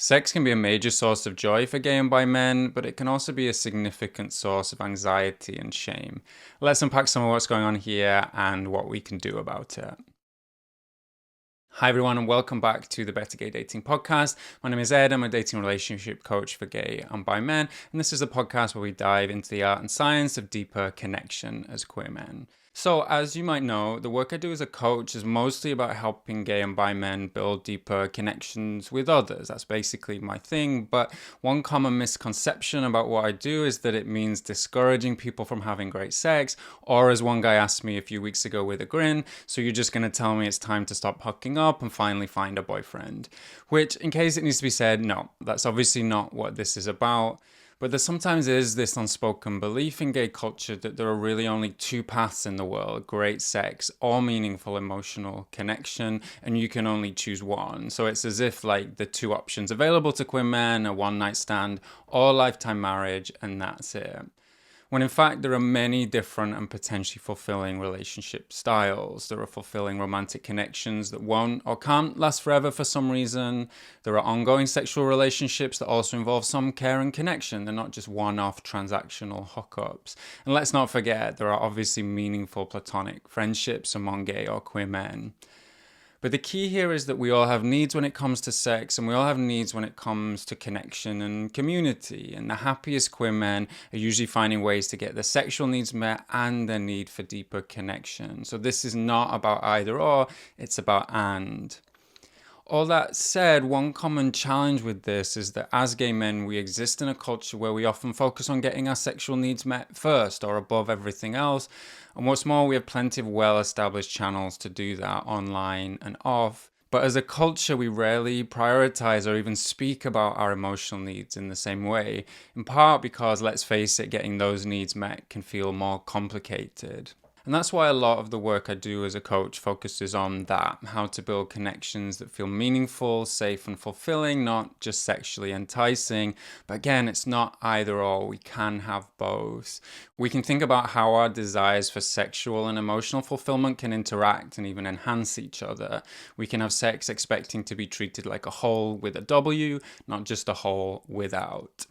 Sex can be a major source of joy for gay and bi men, but it can also be a significant source of anxiety and shame. Let's unpack some of what's going on here and what we can do about it. Hi, everyone, and welcome back to the Better Gay Dating Podcast. My name is Ed. I'm a dating relationship coach for gay and bi men, and this is a podcast where we dive into the art and science of deeper connection as queer men. So, as you might know, the work I do as a coach is mostly about helping gay and bi men build deeper connections with others. That's basically my thing. But one common misconception about what I do is that it means discouraging people from having great sex, or as one guy asked me a few weeks ago with a grin, so you're just going to tell me it's time to stop hooking up and finally find a boyfriend. Which, in case it needs to be said, no, that's obviously not what this is about. But there sometimes is this unspoken belief in gay culture that there are really only two paths in the world: great sex or meaningful emotional connection, and you can only choose one. So it's as if like the two options available to queer men are one night stand or lifetime marriage, and that's it. When in fact, there are many different and potentially fulfilling relationship styles. There are fulfilling romantic connections that won't or can't last forever for some reason. There are ongoing sexual relationships that also involve some care and connection. They're not just one-off transactional hookups. And let's not forget, there are obviously meaningful platonic friendships among gay or queer men. But the key here is that we all have needs when it comes to sex, and we all have needs when it comes to connection and community. And the happiest queer men are usually finding ways to get their sexual needs met and their need for deeper connection. So this is not about either or, it's about and. All that said, one common challenge with this is that as gay men, we exist in a culture where we often focus on getting our sexual needs met first or above everything else. And what's more, we have plenty of well-established channels to do that online and off. But as a culture, we rarely prioritize or even speak about our emotional needs in the same way, in part because, let's face it, getting those needs met can feel more complicated. And that's why a lot of the work I do as a coach focuses on that: how to build connections that feel meaningful, safe, and fulfilling, not just sexually enticing. But again, it's not either or. We can have both. We can think about how our desires for sexual and emotional fulfillment can interact and even enhance each other. We can have sex expecting to be treated like a whole with a W, not just a whole without.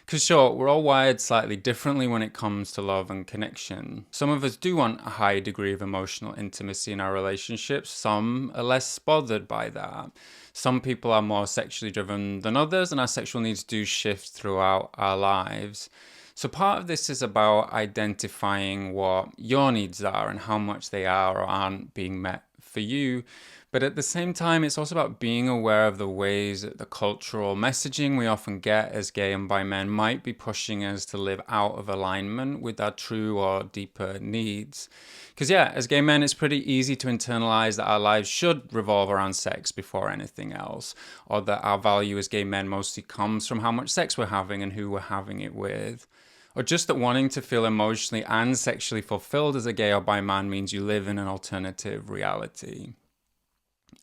Because sure, we're all wired slightly differently when it comes to love and connection. Some of us do want a high degree of emotional intimacy in our relationships. Some are less bothered by that. Some people are more sexually driven than others, and our sexual needs do shift throughout our lives. So part of this is about identifying what your needs are and how much they are or aren't being met for you. But at the same time, it's also about being aware of the ways that the cultural messaging we often get as gay and bi men might be pushing us to live out of alignment with our true or deeper needs. Because yeah, as gay men, it's pretty easy to internalize that our lives should revolve around sex before anything else, or that our value as gay men mostly comes from how much sex we're having and who we're having it with. Or just that wanting to feel emotionally and sexually fulfilled as a gay or bi man means you live in an alternative reality.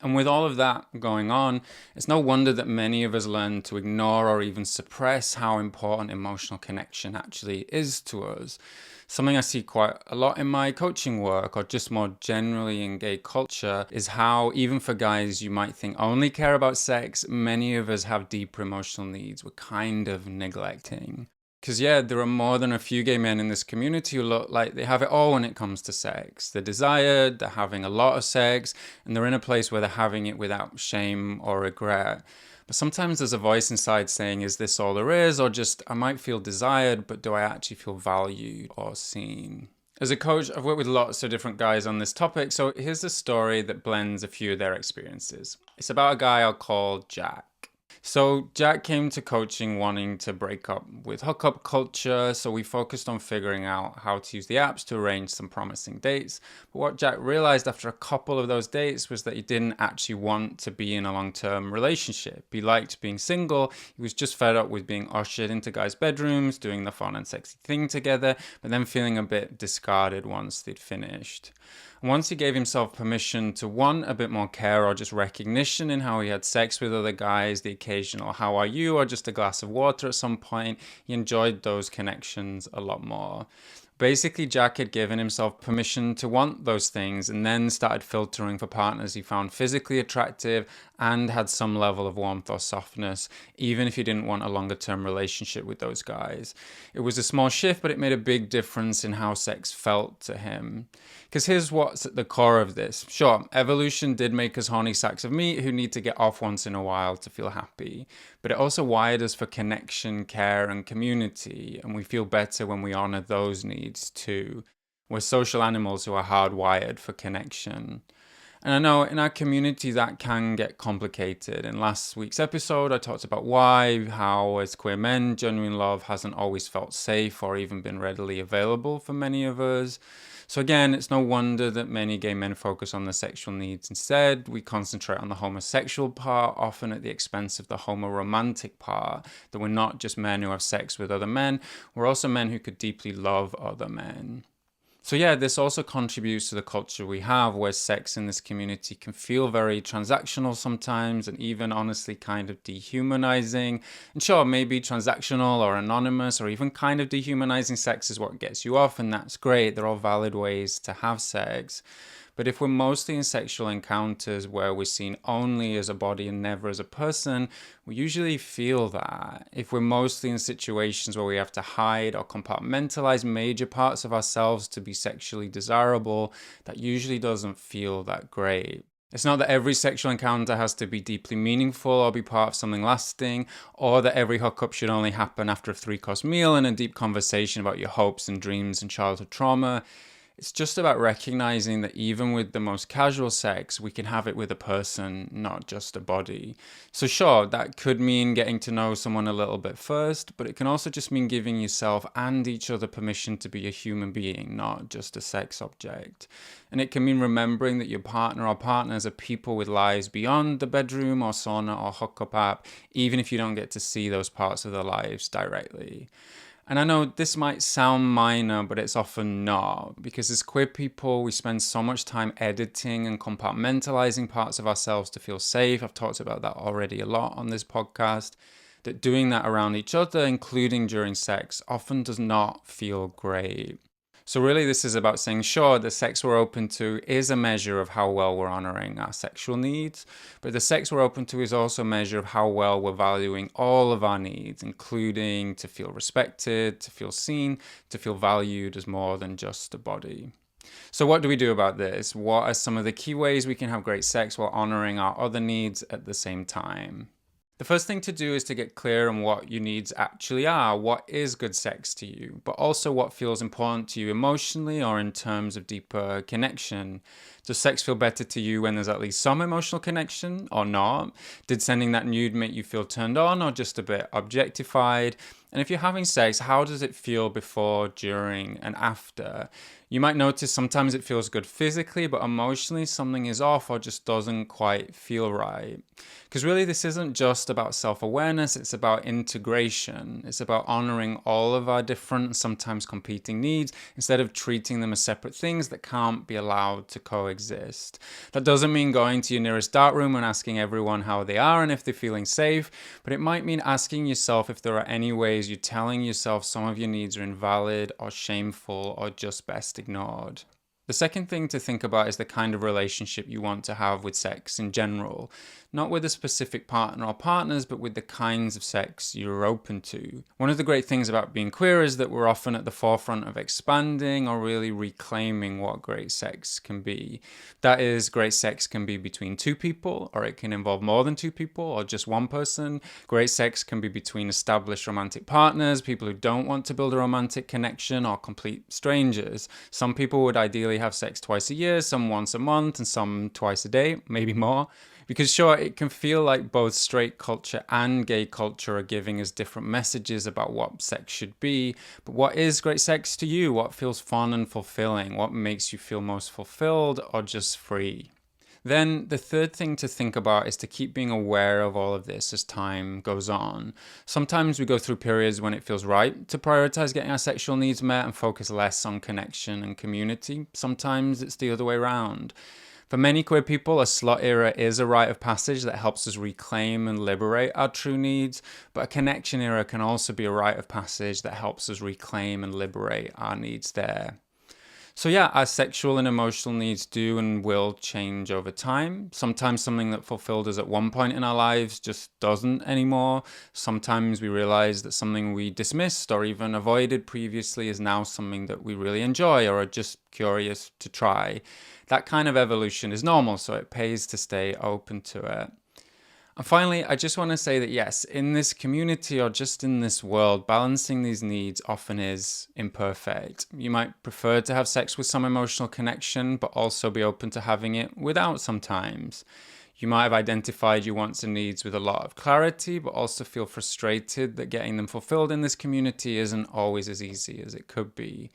And with all of that going on, it's no wonder that many of us learn to ignore or even suppress how important emotional connection actually is to us. Something I see quite a lot in my coaching work, or just more generally in gay culture, is how even for guys you might think only care about sex, many of us have deeper emotional needs we're kind of neglecting. Because yeah, there are more than a few gay men in this community who look like they have it all when it comes to sex. They're desired, they're having a lot of sex, and they're in a place where they're having it without shame or regret. But sometimes there's a voice inside saying, is this all there is? Or just, I might feel desired, but do I actually feel valued or seen? As a coach, I've worked with lots of different guys on this topic, so here's a story that blends a few of their experiences. It's about a guy I'll call Jack. So Jack came to coaching wanting to break up with hookup culture, so we focused on figuring out how to use the apps to arrange some promising dates. But what Jack realized after a couple of those dates was that he didn't actually want to be in a long-term relationship. He liked being single, he was just fed up with being ushered into guys' bedrooms, doing the fun and sexy thing together, but then feeling a bit discarded once they'd finished. Once he gave himself permission to want a bit more care or just recognition in how he had sex with other guys, the occasional "how are you" or just a glass of water at some point, he enjoyed those connections a lot more. Basically, Jack had given himself permission to want those things and then started filtering for partners he found physically attractive and had some level of warmth or softness, even if he didn't want a longer term relationship with those guys. It was a small shift, but it made a big difference in how sex felt to him. Because here's what's at the core of this. Sure, evolution did make us horny sacks of meat who need to get off once in a while to feel happy, but it also wired us for connection, care, and community, and we feel better when we honor those needs too. We're social animals who are hardwired for connection. And I know in our community that can get complicated. In last week's episode, I talked about how as queer men, genuine love hasn't always felt safe or even been readily available for many of us. So again, it's no wonder that many gay men focus on their sexual needs instead. We concentrate on the homosexual part, often at the expense of the homoromantic part, that we're not just men who have sex with other men, we're also men who could deeply love other men. So yeah, this also contributes to the culture we have, where sex in this community can feel very transactional sometimes and even honestly kind of dehumanizing. And sure, maybe transactional or anonymous or even kind of dehumanizing sex is what gets you off, and that's great. They're all valid ways to have sex. But if we're mostly in sexual encounters where we're seen only as a body and never as a person, we usually feel that. If we're mostly in situations where we have to hide or compartmentalize major parts of ourselves to be sexually desirable, that usually doesn't feel that great. It's not that every sexual encounter has to be deeply meaningful or be part of something lasting, or that every hookup should only happen after a 3-course meal and a deep conversation about your hopes and dreams and childhood trauma. It's just about recognizing that even with the most casual sex, we can have it with a person, not just a body. So sure, that could mean getting to know someone a little bit first, but it can also just mean giving yourself and each other permission to be a human being, not just a sex object. And it can mean remembering that your partner or partners are people with lives beyond the bedroom or sauna or hookup app, even if you don't get to see those parts of their lives directly. And I know this might sound minor, but it's often not, because as queer people, we spend so much time editing and compartmentalizing parts of ourselves to feel safe. I've talked about that already a lot on this podcast, that doing that around each other, including during sex, often does not feel great. So really this is about saying, sure, the sex we're open to is a measure of how well we're honoring our sexual needs, but the sex we're open to is also a measure of how well we're valuing all of our needs, including to feel respected, to feel seen, to feel valued as more than just a body. So what do we do about this? What are some of the key ways we can have great sex while honoring our other needs at the same time? The first thing to do is to get clear on what your needs actually are. What is good sex to you? But also what feels important to you emotionally or in terms of deeper connection. Does sex feel better to you when there's at least some emotional connection or not? Did sending that nude make you feel turned on or just a bit objectified? And if you're having sex, how does it feel before, during, and after? You might notice sometimes it feels good physically, but emotionally something is off or just doesn't quite feel right. Because really this isn't just about self-awareness, it's about integration. It's about honoring all of our different, sometimes competing needs, instead of treating them as separate things that can't be allowed to coexist. That doesn't mean going to your nearest dark room and asking everyone how they are and if they're feeling safe, but it might mean asking yourself if there are any ways you're telling yourself some of your needs are invalid or shameful or just best ignored. The second thing to think about is the kind of relationship you want to have with sex in general. Not with a specific partner or partners, but with the kinds of sex you're open to. One of the great things about being queer is that we're often at the forefront of expanding or really reclaiming what great sex can be. That is, great sex can be between two people, or it can involve more than two people, or just one person. Great sex can be between established romantic partners, people who don't want to build a romantic connection, or complete strangers. Some people would ideally have sex twice a year, some once a month, and some twice a day, maybe more. Because sure, it can feel like both straight culture and gay culture are giving us different messages about what sex should be. But what is great sex to you? What feels fun and fulfilling? What makes you feel most fulfilled or just free? Then the third thing to think about is to keep being aware of all of this as time goes on. Sometimes we go through periods when it feels right to prioritize getting our sexual needs met and focus less on connection and community. Sometimes it's the other way around. For many queer people, a slut era is a rite of passage that helps us reclaim and liberate our true needs, but a connection era can also be a rite of passage that helps us reclaim and liberate our needs there. So yeah, our sexual and emotional needs do and will change over time. Sometimes something that fulfilled us at one point in our lives just doesn't anymore. Sometimes we realize that something we dismissed or even avoided previously is now something that we really enjoy or are just curious to try. That kind of evolution is normal, so it pays to stay open to it. And finally, I just want to say that yes, in this community or just in this world, balancing these needs often is imperfect. You might prefer to have sex with some emotional connection, but also be open to having it without sometimes. You might have identified your wants and needs with a lot of clarity, but also feel frustrated that getting them fulfilled in this community isn't always as easy as it could be.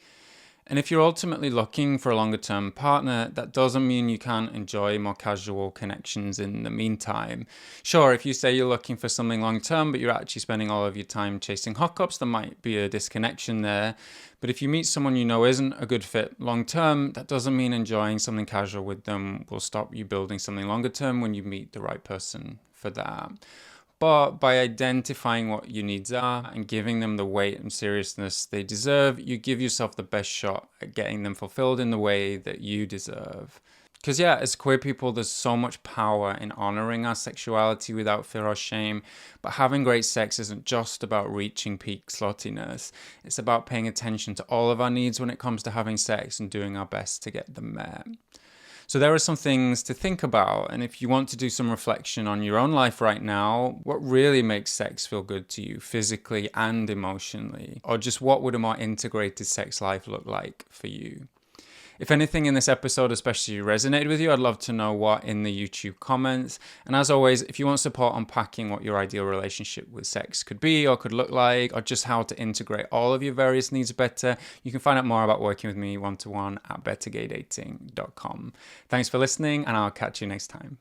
And if you're ultimately looking for a longer term partner, that doesn't mean you can't enjoy more casual connections in the meantime. Sure, if you say you're looking for something long term, but you're actually spending all of your time chasing hookups, there might be a disconnection there. But if you meet someone you know isn't a good fit long term, that doesn't mean enjoying something casual with them will stop you building something longer term when you meet the right person for that. But by identifying what your needs are and giving them the weight and seriousness they deserve, you give yourself the best shot at getting them fulfilled in the way that you deserve. Because yeah, as queer people, there's so much power in honoring our sexuality without fear or shame. But having great sex isn't just about reaching peak sluttiness. It's about paying attention to all of our needs when it comes to having sex and doing our best to get them met. So there are some things to think about, and if you want to do some reflection on your own life right now, what really makes sex feel good to you physically and emotionally? Or just what would a more integrated sex life look like for you? If anything in this episode especially resonated with you, I'd love to know what in the YouTube comments. And as always, if you want support unpacking what your ideal relationship with sex could be or could look like, or just how to integrate all of your various needs better, you can find out more about working with me one-to-one at bettergaydating.com. Thanks for listening, and I'll catch you next time.